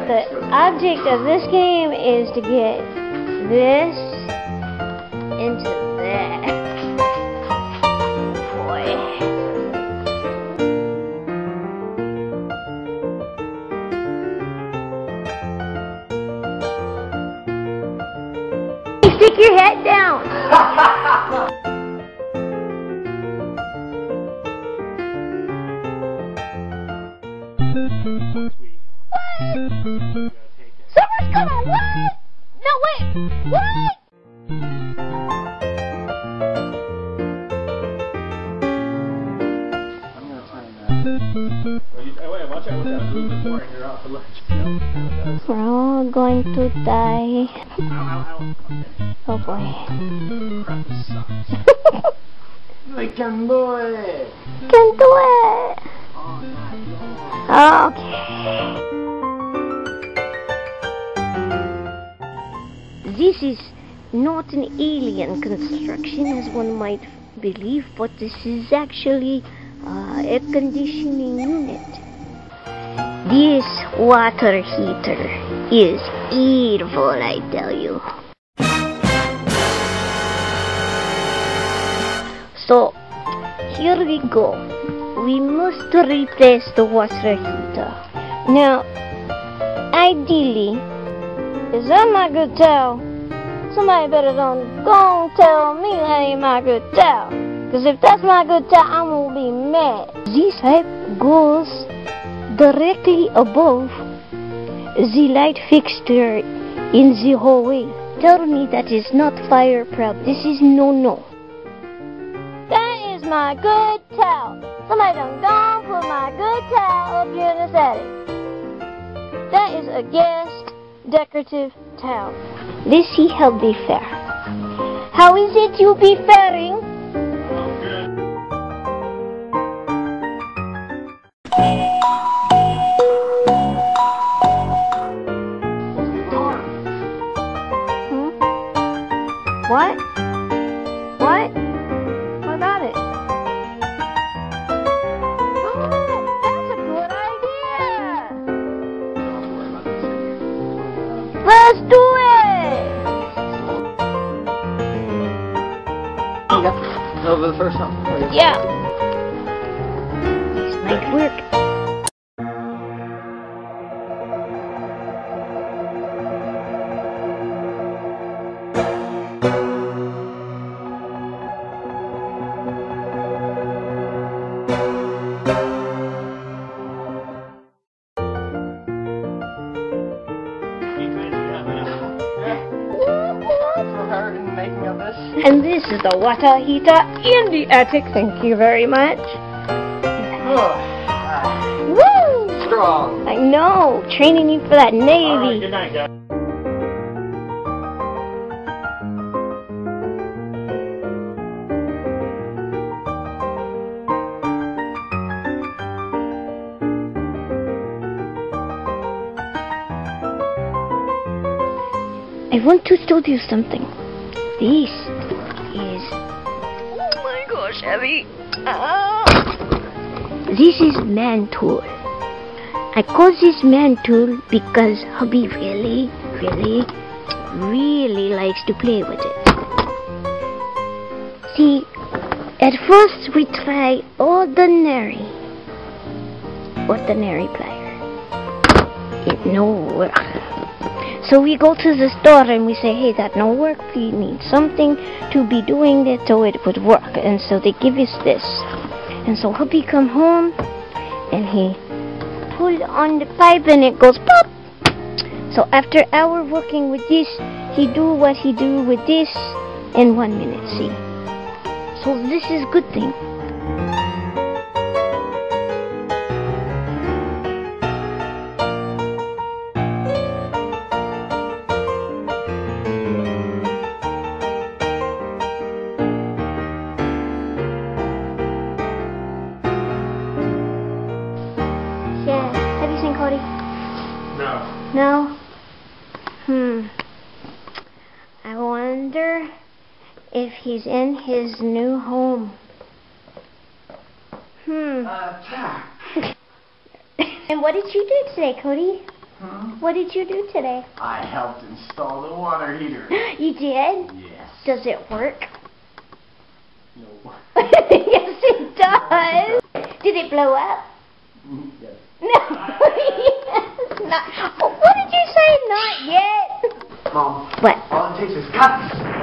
The object of this game is to get this into that. Boy. Stick your head down. Summer's gonna what? No, wait. What? I'm gonna turn that. Wait, watch out with that move before you're off the ledge. We're all going to die. Ow, ow, ow. Okay. Oh boy. Crap, this sucks. We can do it! Can do it! Oh, Okay. This is not an alien construction as one might believe, but this is actually a conditioning unit. This water heater is evil, I tell you. So, here we go. We must replace the water heater. Now, ideally, is that my good towel? Somebody better don't go tell me that ain't my good towel. Because if that's my good towel, I'm going to be mad. This pipe goes directly above the light fixture in the hallway. Tell me that is not fireproof. This is no-no. That is my good towel. Somebody done gone put my good towel up here in this attic. That is a guest decorative towel. Let's see how they fare. How is it you be faring? What? What? What about it? Oh, that's a good idea. Let's do it. Over the first time. Yeah. This might work. And this is the water heater in the attic. Thank you very much. Woo! Strong. I know. Training you for that Navy. Good night, guys. I want to tell you something. This is, oh my gosh, heavy. This is man tool. I call this man tool because hubby really likes to play with it. See, at first we try ordinary plier. It no work. So we go to the store and we say, hey, that no work, we need something to be doing that so it would work. And so they give us this. And so hubby come home and he pulled on the pipe and it goes pop. So after hour working with this, he do what he do with this in 1 minute, see. So this is a good thing. Have you seen Cody? No. No? I wonder if he's in his new home. Attack. And what did you do today, Cody? Hmm? What did you do today? I helped install the water heater. You did? Yes. Does it work? No. Yes, it does. Did it blow up? Yes. No. Yes. Not. Oh, what did you say? Not yet. Mom. What? All it takes is cuts.